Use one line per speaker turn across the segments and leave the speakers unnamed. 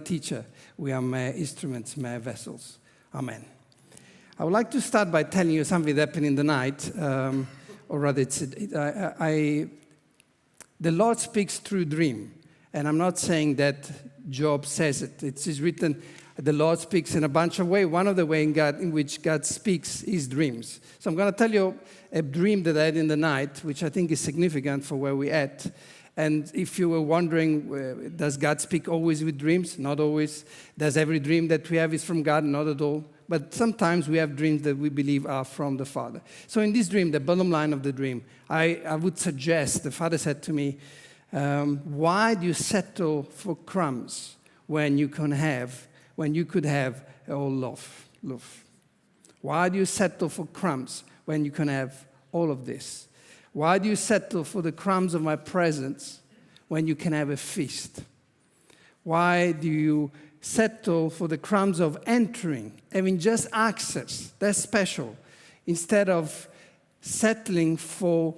teacher. We are mere instruments, mere vessels. Amen. I would like to start by telling you something that happened in the night, or rather, the Lord speaks through dream, and I'm not saying that Job says it. It is written, the Lord speaks in a bunch of ways. One of the ways in which God speaks is dreams. So I'm going to tell you a dream that I had in the night, which I think is significant for where we're at. And if you were wondering, does God speak always with dreams? Not always. Does every dream that we have is from God? Not at all. But sometimes we have dreams that we believe are from the Father. So in this dream, the bottom line of the dream, I would suggest, the Father said to me, why do you settle for crumbs when you could have a whole loaf? Why do you settle for crumbs when you can have all of this? Why do you settle for the crumbs of my presence when you can have a feast? Why do you settle for the crumbs of entering, having just access? That's special. Instead of settling for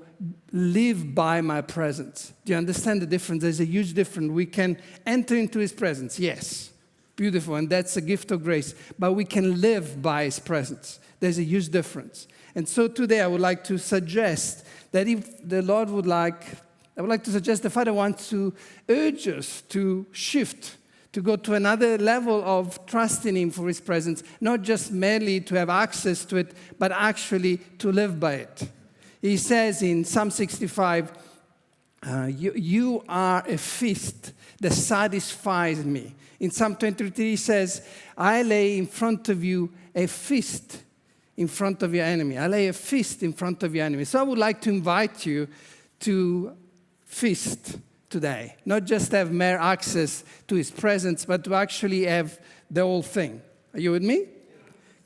live by my presence. Do you understand the difference? There's a huge difference. We can enter into His presence, yes, beautiful, and that's a gift of grace. But we can live by His presence. There's a huge difference. And so today I would like to suggest that if the Lord would like, I would like to suggest the Father wants to urge us to shift, to go to another level of trusting Him for His presence, not just merely to have access to it, but actually to live by it. He says in Psalm 65, you are a feast that satisfies me. In Psalm 23, he says, I lay in front of you a feast in front of your enemy. I lay a feast in front of your enemy. So I would like to invite you to feast today. Not just have mere access to His presence, but to actually have the whole thing. Are you with me?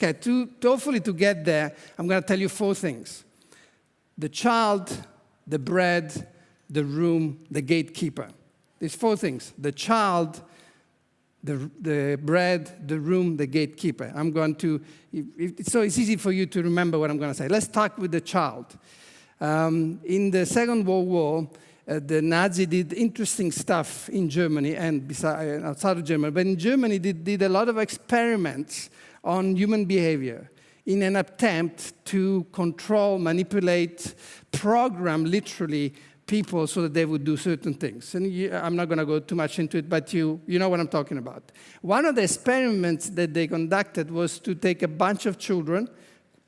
Okay, hopefully to get there, I'm going to tell you 4 things. The child, the bread, the room, the gatekeeper. There's 4 things. The child, the bread, the room, the gatekeeper. I'm going to, so it's easy for you to remember what I'm going to say. Let's start with the child. In the Second World War, the Nazi did interesting stuff in Germany and outside of Germany. But in Germany, they did a lot of experiments on human behavior in an attempt to control, manipulate, program literally people so that they would do certain things. And I'm not going to go too much into it, but you know what I'm talking about. One of the experiments that they conducted was to take a bunch of children,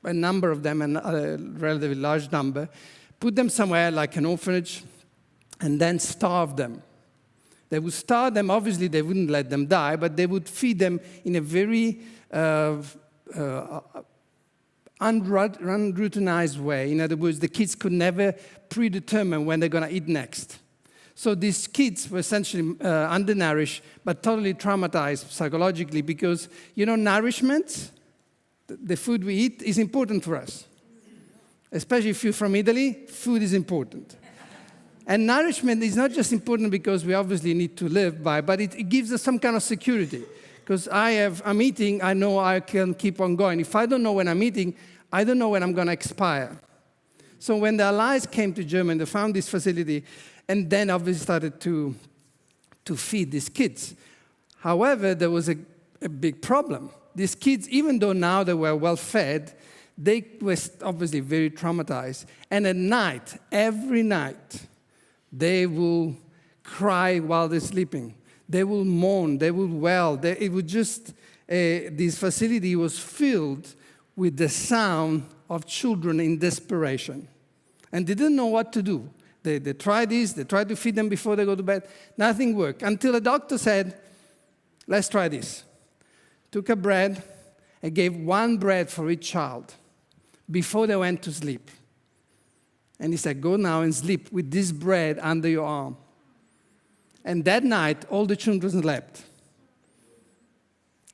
a number of them, a relatively large number, put them somewhere like an orphanage, and then starve them. They would starve them. Obviously, they wouldn't let them die, but they would feed them in a very unroutinized way. In other words, the kids could never predetermine when they're going to eat next. So these kids were essentially undernourished, but totally traumatized psychologically because, nourishment, the food we eat, is important for us. Especially if you're from Italy, food is important. And nourishment is not just important because we obviously need to live by, but it gives us some kind of security. Because I'm eating, I know I can keep on going. If I don't know when I'm eating, I don't know when I'm going to expire. So when the Allies came to Germany, they found this facility, and then obviously started to feed these kids. However, there was a big problem. These kids, even though now they were well fed, they were obviously very traumatized. And at night, every night, they will cry while they're sleeping. They will mourn, they will wail. This facility was filled with the sound of children in desperation. And they didn't know what to do. They tried this, they tried to feed them before they go to bed. Nothing worked. Until a doctor said, let's try this. Took a bread and gave 1 bread for each child before they went to sleep. And he said, go now and sleep with this bread under your arm. And that night, all the children slept.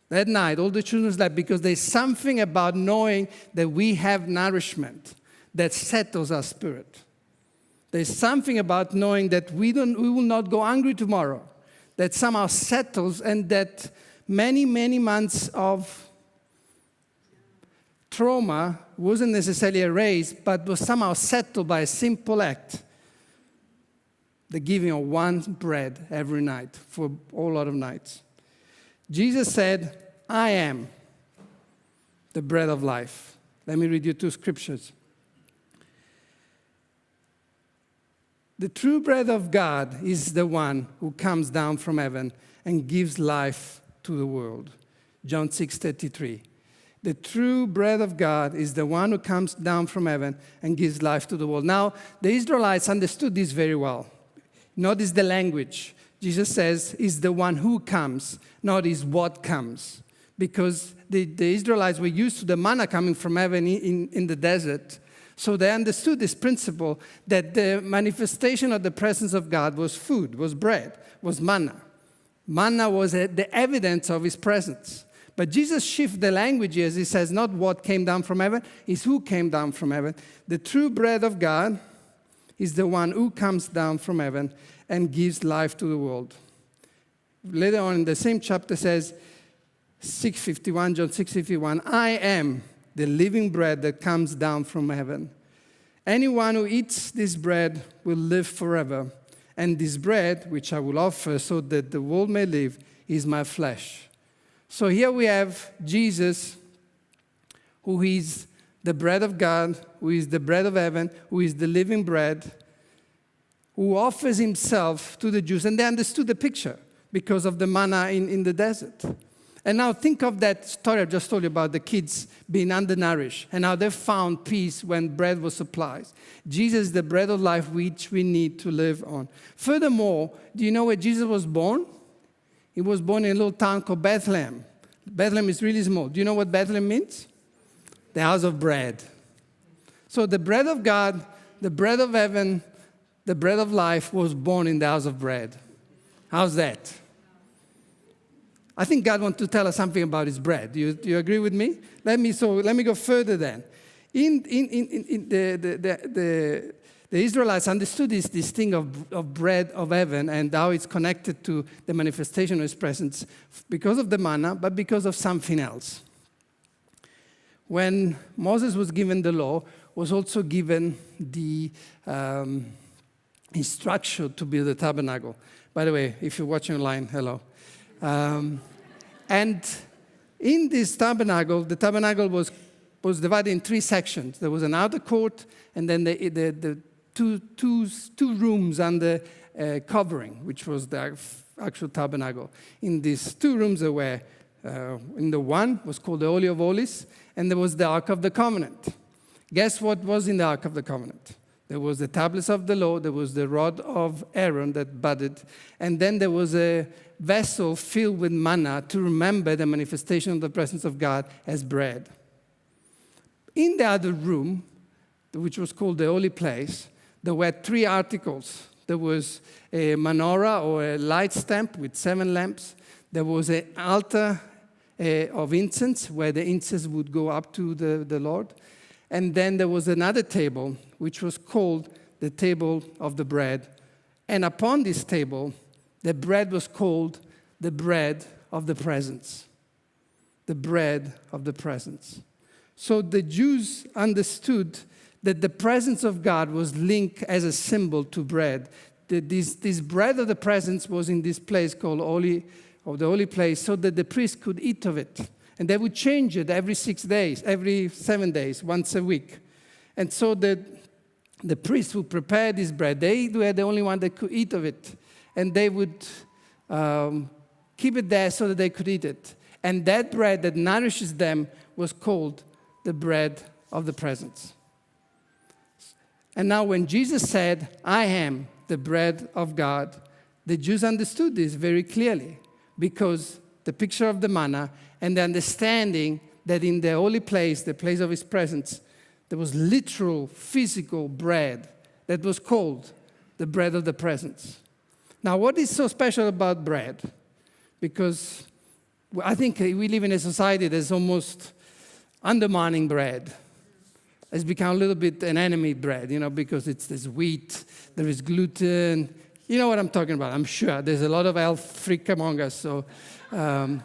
That night, all the children slept because there's something about knowing that we have nourishment that settles our spirit. There's something about knowing that we will not go hungry tomorrow, that somehow settles, and that many, many months of trauma wasn't necessarily erased, but was somehow settled by a simple act. The giving of 1 bread every night for a whole lot of nights. Jesus said, I am the bread of life. Let me read you two scriptures. The true bread of God is the one who comes down from heaven and gives life to the world. John 6:33. The true bread of God is the one who comes down from heaven and gives life to the world. Now, the Israelites understood this very well. Notice the language. Jesus says, is the one who comes, not is what comes. Because the Israelites were used to the manna coming from heaven in the desert. So they understood this principle that the manifestation of the presence of God was food, was bread, was manna. Manna was the evidence of his presence. But Jesus shifts the language as he says, not what came down from heaven, is who came down from heaven. The true bread of God is the one who comes down from heaven and gives life to the world. Later on in the same chapter says, 6:51, John 6:51, I am the living bread that comes down from heaven. Anyone who eats this bread will live forever. And this bread, which I will offer so that the world may live, is my flesh. So here we have Jesus, who is the bread of God, who is the bread of heaven, who is the living bread, who offers himself to the Jews. And they understood the picture because of the manna in the desert. And now think of that story I just told you about the kids being undernourished and how they found peace when bread was supplied. Jesus is the bread of life which we need to live on. Furthermore, do you know where Jesus was born? He was born in a little town called Bethlehem. Bethlehem is really small. Do you know what Bethlehem means? The house of bread. So the bread of God, the bread of heaven, the bread of life was born in the house of bread. How's that? I think God wants to tell us something about his bread. Do you agree with me? Let me go further then. The Israelites understood this thing of bread of heaven and how it's connected to the manifestation of his presence because of the manna, but because of something else. When Moses was given the law, was also given the instruction to build the tabernacle. By the way, if you're watching online, hello. And in this tabernacle, the tabernacle was divided in three sections. There was an outer court, and then the two rooms under covering, which was the actual tabernacle. In these two rooms there were, in the one was called the Holy of Holies, and there was the Ark of the Covenant. Guess what was in the Ark of the Covenant? There was the tablets of the law, there was the rod of Aaron that budded, and then there was a vessel filled with manna to remember the manifestation of the presence of God as bread. In the other room, which was called the holy place, there were three articles. There was a menorah or a light lamp with 7 lamps. There was an altar of incense where the incense would go up to the Lord. And then there was another table, which was called the table of the bread. And upon this table, the bread was called the bread of the presence. The bread of the presence. So the Jews understood that the presence of God was linked as a symbol to bread. This bread of the presence was in this place called the holy place, so that the priest could eat of it. And they would change it every 6 days, every 7 days, once a week. And so the priest would prepare this bread. They were the only one that could eat of it. And they would keep it there so that they could eat it. And that bread that nourishes them was called the bread of the presence. And now when Jesus said, I am the bread of God, the Jews understood this very clearly because the picture of the manna and the understanding that in the holy place, the place of his presence, there was literal, physical bread that was called the bread of the presence. Now, what is so special about bread? Because I think we live in a society that's almost undermining bread. It's become a little bit an enemy bread, because there's wheat, there is gluten. You know what I'm talking about, I'm sure. There's a lot of health freak among us. So, and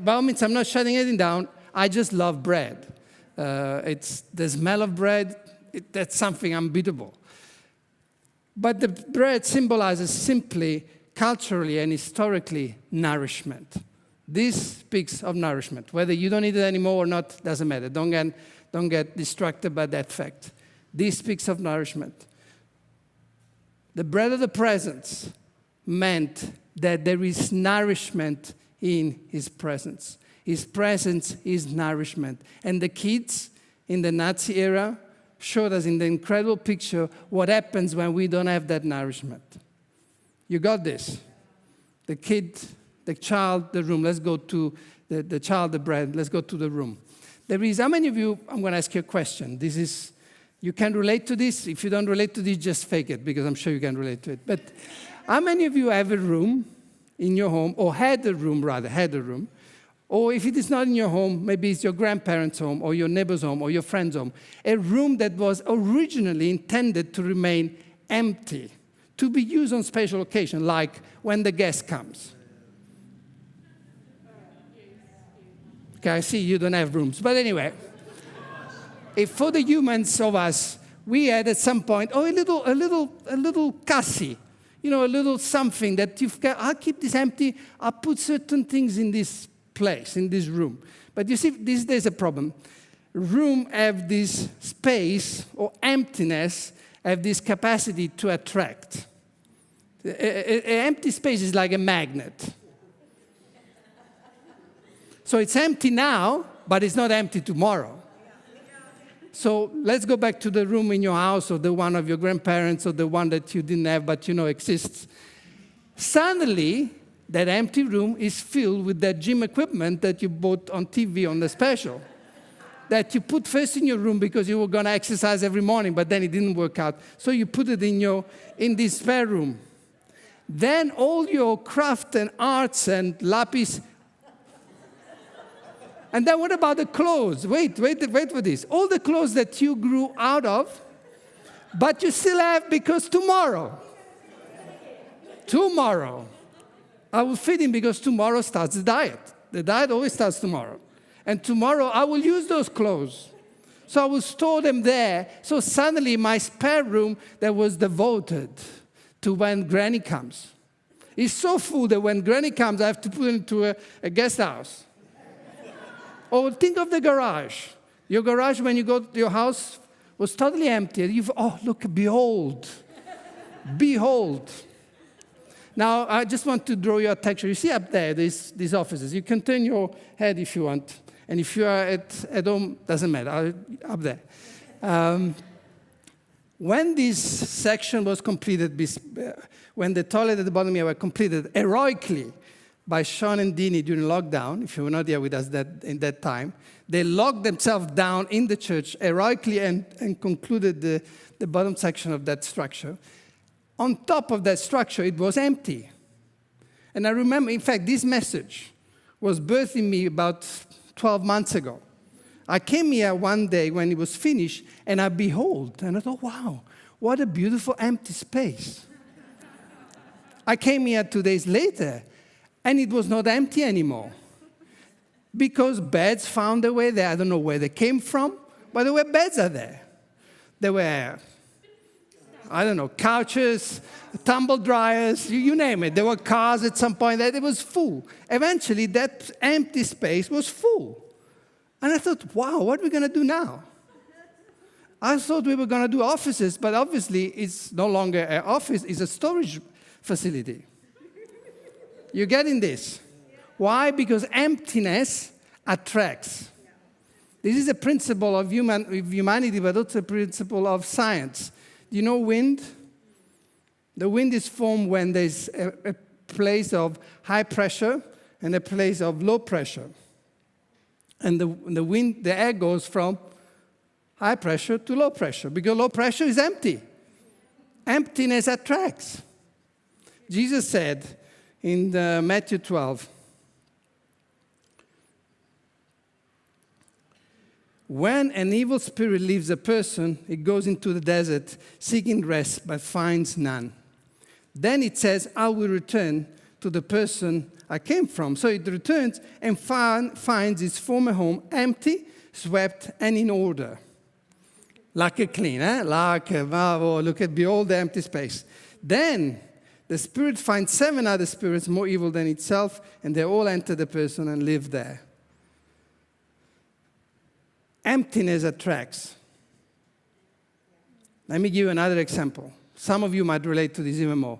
by all means, I'm not shutting anything down. I just love bread. It's the smell of bread, that's something unbeatable. But the bread symbolizes simply, culturally and historically, nourishment. This speaks of nourishment. Whether you don't eat it anymore or not, doesn't matter. Don't get distracted by that fact. This speaks of nourishment. The bread of the presence meant that there is nourishment in his presence. His presence is nourishment. And the kids in the Nazi era showed us in the incredible picture what happens when we don't have that nourishment. You got this? The kid, the child, the room. Let's go to the child, the bread. Let's go to the room. There is, how many of you, I'm going to ask you a question. You can relate to this. If you don't relate to this, just fake it, because I'm sure you can relate to it. But how many of you have a room in your home, or had a room, or if it is not in your home, maybe it's your grandparents' home, or your neighbor's home, or your friend's home, a room that was originally intended to remain empty, to be used on special occasions, like when the guest comes. Okay, I see you don't have rooms. But anyway, if for the humans of us, we had at some point, a little cassie, a little something that I'll keep this empty, I'll put certain things in this place, in this room. But you see, there's a problem. Room have this space, or emptiness, have this capacity to attract. An empty space is like a magnet. So it's empty now, but it's not empty tomorrow. So let's go back to the room in your house, or the one of your grandparents, or the one that you didn't have but exists. Suddenly, that empty room is filled with that gym equipment that you bought on TV on the special, that you put first in your room because you were going to exercise every morning, but then it didn't work out. So you put it in this spare room. Then all your craft and arts and lapis. And then what about the clothes? Wait for this. All the clothes that you grew out of, but you still have because tomorrow, I will feed him because tomorrow starts the diet. The diet always starts tomorrow. And tomorrow I will use those clothes. So I will store them there. So suddenly my spare room that was devoted to when Granny comes is so full that when Granny comes, I have to put it into a guest house. Or think of the garage. Your garage, when you go to your house, was totally empty. Look, behold. Behold. Now, I just want to draw your attention. You see up there, these offices. You can turn your head if you want. And if you are at home, doesn't matter, up there. When this section was completed, when the toilet at the bottom here were completed heroically by Sean and Dini during lockdown, if you were not here with us in that time, they locked themselves down in the church heroically and concluded the bottom section of that structure. On top of that structure, it was empty. And I remember, in fact, this message was birthed in me about 12 months ago. I came here one day when it was finished, and I behold, and I thought, wow, what a beautiful empty space. I came here 2 days later, and it was not empty anymore. Because beds found their way there. I don't know where they came from, but there were beds are there. There were, couches, tumble dryers, you name it. There were cars at some point that it was full. Eventually, that empty space was full. And I thought, wow, what are we going to do now? I thought we were going to do offices, but obviously it's no longer an office, it's a storage facility. You're getting this? Why? Because emptiness attracts. This is a principle of humanity, but also a principle of science. Do you know wind? The wind is formed when there's a place of high pressure and a place of low pressure. And the air goes from high pressure to low pressure, because low pressure is empty. Emptiness attracts. Jesus said in Matthew 12, when an evil spirit leaves a person, it goes into the desert seeking rest, but finds none. Then it says, I will return to the person I came from. So it returns and finds its former home empty, swept, and in order. Like a clean, look at behold the empty space. Then The spirit finds 7 other spirits more evil than itself, and they all enter the person and live there. Emptiness attracts. Let me give you another example. Some of you might relate to this even more.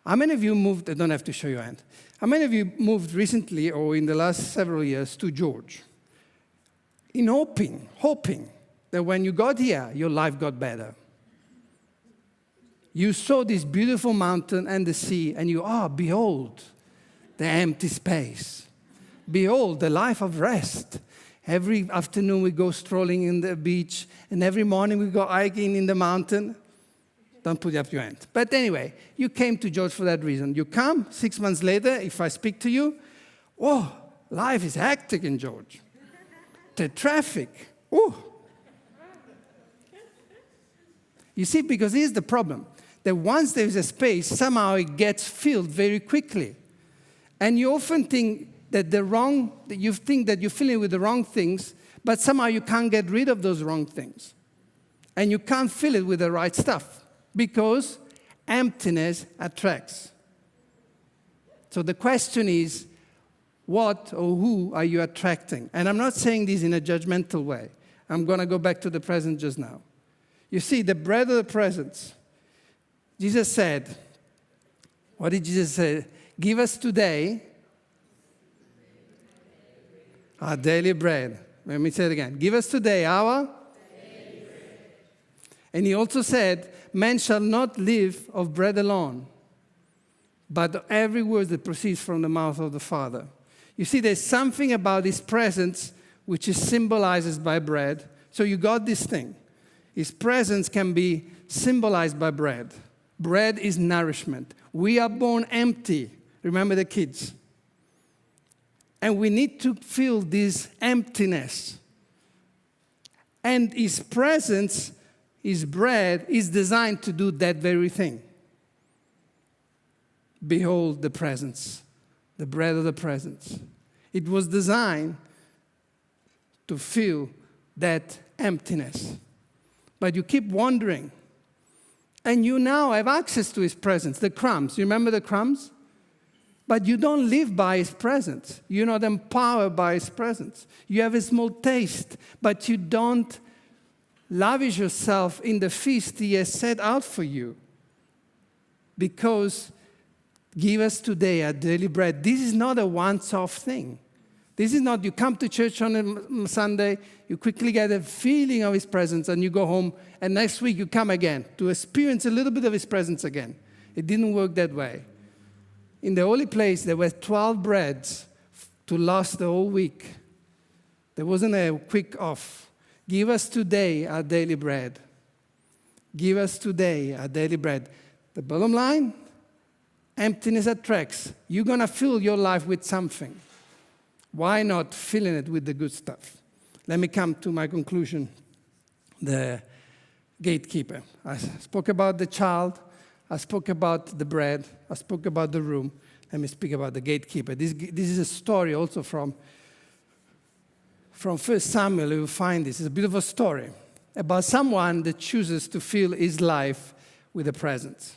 How many of you moved, I don't have to show your hand. How many of you moved recently or in the last several years to George? In hoping that when you got here, your life got better. You saw this beautiful mountain and the sea, and behold, the empty space. Behold, the life of rest. Every afternoon we go strolling in the beach, and every morning we go hiking in the mountain. Don't put up your hand. But anyway, you came to George for that reason. You come, 6 months later, if I speak to you, life is hectic in George. The traffic, You see, because here's the problem. That once there is a space, somehow it gets filled very quickly. And you often think that you think that you're filling with the wrong things, but somehow you can't get rid of those wrong things. And you can't fill it with the right stuff, because emptiness attracts. So the question is, what or who are you attracting? And I'm not saying this in a judgmental way. I'm going to go back to the present just now. You see, the bread of the presence. Jesus said, what did Jesus say? Give us today our daily bread. Let me say it again. Give us today our daily bread. And he also said, man shall not live of bread alone, but every word that proceeds from the mouth of the Father. You see, there's something about his presence which is symbolized by bread. So you got this thing. His presence can be symbolized by bread. Bread is nourishment. We are born empty. Remember the kids? And we need to fill this emptiness. And his presence, his bread, is designed to do that very thing. Behold the presence, the bread of the presence. It was designed to fill that emptiness. But you keep wondering. And you now have access to his presence. The crumbs, you remember the crumbs? But you don't live by his presence. You're not empowered by his presence. You have a small taste, but you don't lavish yourself in the feast he has set out for you. Because give us today our daily bread. This is not a once-off thing. This is not you come to church on a Sunday, you quickly get a feeling of his presence, and you go home, and next week you come again to experience a little bit of his presence again. It didn't work that way. In the holy place, there were 12 breads to last the whole week. There wasn't a quick off. Give us today our daily bread. Give us today our daily bread. The bottom line, emptiness attracts. You're going to fill your life with something. Why not filling it with the good stuff? Let me come to my conclusion. The gatekeeper. I spoke about the child. I spoke about the bread. I spoke about the room. Let me speak about the gatekeeper. This is a story also from 1 Samuel. You will find this. It's a beautiful story about someone that chooses to fill his life with a presence.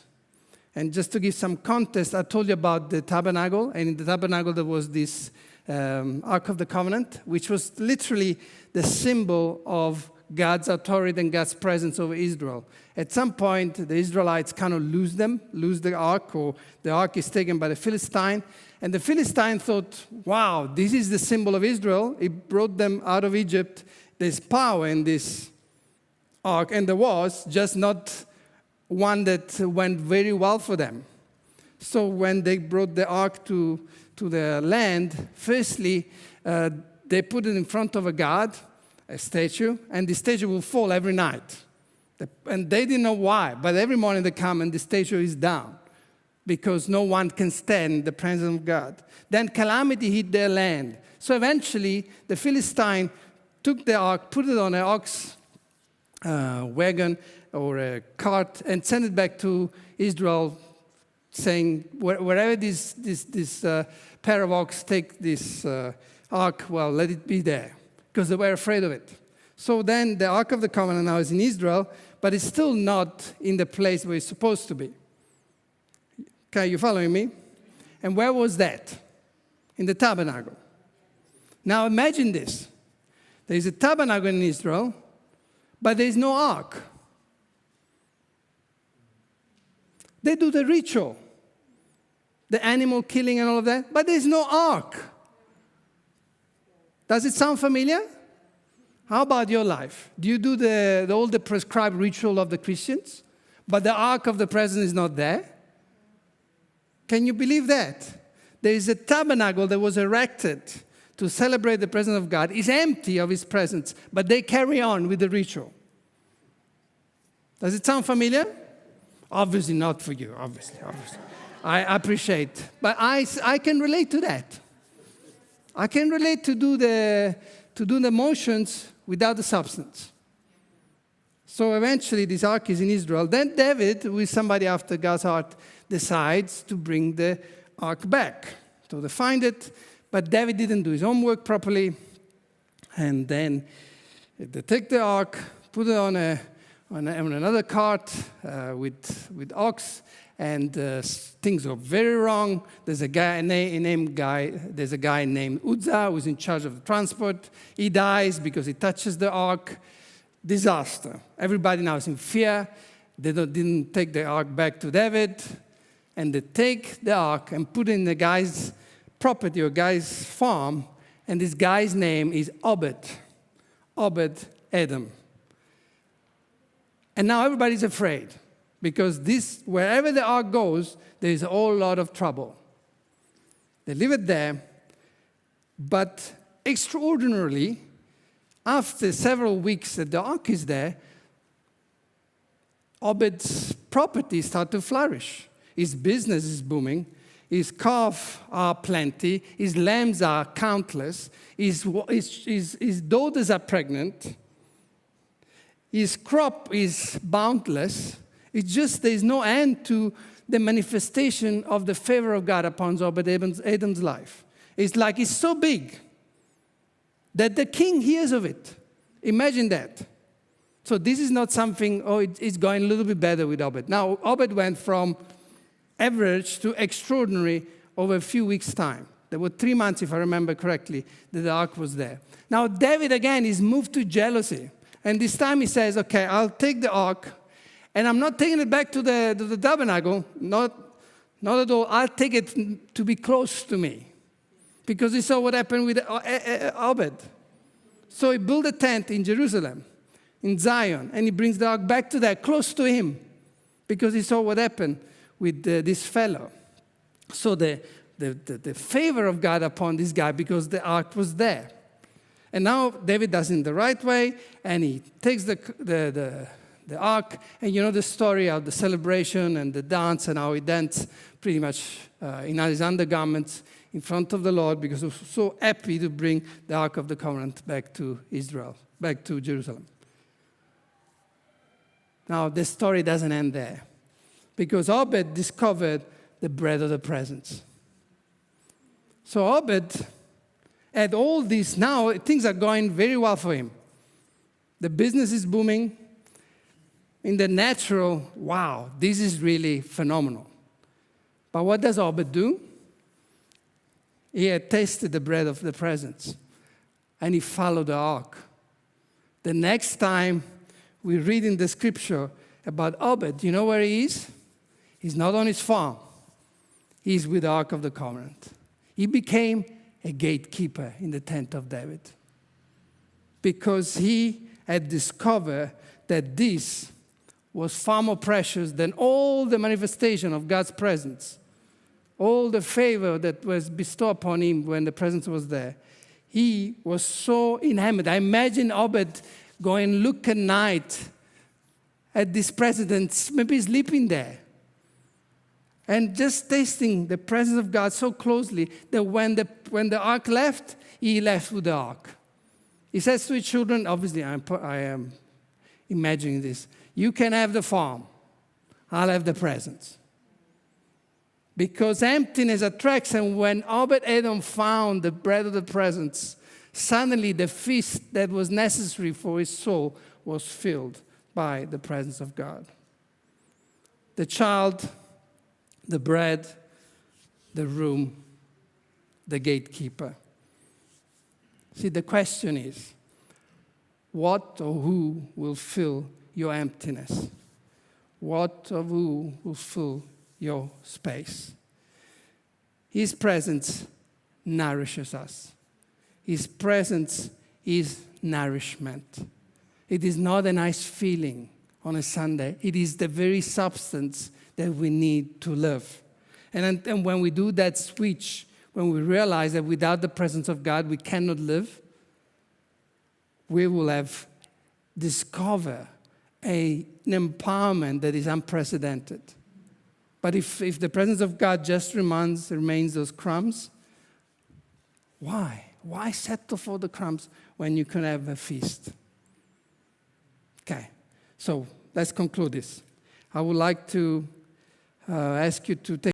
And just to give some context, I told you about the tabernacle. And in the tabernacle, there was this Ark of the Covenant, which was literally the symbol of God's authority and God's presence over Israel. At some point, the Israelites kind of lose the ark, or the ark is taken by the Philistine. And the Philistine thought, wow, this is the symbol of Israel. It brought them out of Egypt. There's power in this ark. And there was, just not one that went very well for them. So when they brought the ark to the land, firstly, they put it in front of a god, a statue, and the statue will fall every night. And they didn't know why, but every morning they come and the statue is down because no one can stand in the presence of God. Then calamity hit their land. So eventually, the Philistine took the ark, put it on an ox wagon or a cart, and sent it back to Israel, saying, wherever this pair of ox take this ark, well, let it be there, because they were afraid of it. So then the Ark of the Covenant now is in Israel, but it's still not in the place where it's supposed to be. Okay, you following me? And where was that? In the tabernacle. Now imagine this. There is a tabernacle in Israel, but there is no ark. They do the ritual, the animal killing and all of that, but there is no ark. Does it sound familiar? How about your life? Do you do all the prescribed ritual of the Christians, but the ark of the presence is not there? Can you believe that? There is a tabernacle that was erected to celebrate the presence of God. It's empty of His presence, but they carry on with the ritual. Does it sound familiar? Obviously not for you, obviously. I appreciate. But I can relate to that. I can relate to do the motions without the substance. So eventually this ark is in Israel. Then David, who is somebody after God's heart, decides to bring the ark back. So they find it, but David didn't do his homework properly. And then they take the ark, put it on another cart with ox, and things go very wrong. There's a guy named Uzzah who's in charge of the transport. He dies because he touches the ark. Disaster. Everybody now is in fear. They didn't take the ark back to David, and they take the ark and put it in the guy's property or guy's farm, and this guy's name is Obed Edom. And now everybody's afraid, because wherever the ark goes, there is a whole lot of trouble. They leave it there, but extraordinarily, after several weeks that the ark is there, Obed's property starts to flourish. His business is booming. His calves are plenty. His lambs are countless. His daughters are pregnant. His crop is boundless. It's just there's no end to the manifestation of the favor of God upon Obed Edom's life. It's like it's so big that the king hears of it. Imagine that. So this is not something, it's going a little bit better with Obed. Now, Obed went from average to extraordinary over a few weeks' time. There were 3 months, if I remember correctly, that the ark was there. Now, David, again, is moved to jealousy. And this time he says, okay, I'll take the ark, and I'm not taking it back to the tabernacle, not at all. I'll take it to be close to me. Because he saw what happened with Obed. So he built a tent in Jerusalem, in Zion, and he brings the ark back to there, close to him, because he saw what happened with this fellow. So the favor of God upon this guy, because the ark was there. And now David does it in the right way, and he takes the ark, and you know the story of the celebration and the dance, and how he danced pretty much in his undergarments in front of the Lord, because he was so happy to bring the Ark of the Covenant back to Israel, back to Jerusalem. Now, the story doesn't end there, because Obed discovered the bread of the presence. So Obed had all this. Now, things are going very well for him. The business is booming. In the natural, wow, this is really phenomenal. But what does Obed do? He had tasted the bread of the presence, and he followed the ark. The next time we read in the scripture about Obed, you know where he is? He's not on his farm. He's with the Ark of the Covenant. He became a gatekeeper in the tent of David, because he had discovered that this was far more precious than all the manifestation of God's presence. All the favor that was bestowed upon him when the presence was there. He was so enamored. I imagine Obed going look at night at this presence, maybe sleeping there, and just tasting the presence of God so closely that when the ark left, he left with the ark. He says to his children, obviously I am imagining this, you can have the farm, I'll have the presence. Because emptiness attracts, and when Obed-Edom found the bread of the presence, suddenly the feast that was necessary for his soul was filled by the presence of God. The child the bread, the room, the gatekeeper. See, the question is, what or who will fill your emptiness? What or who will fill your space? His presence nourishes us. His presence is nourishment. It is not a nice feeling on a Sunday. It is the very substance that we need to live. And when we do that switch, when we realize that without the presence of God we cannot live, we will have discovered an empowerment that is unprecedented. But if the presence of God just remains those crumbs, why? Why settle for the crumbs when you can have a feast? Okay, so let's conclude this. I would like to ask you to take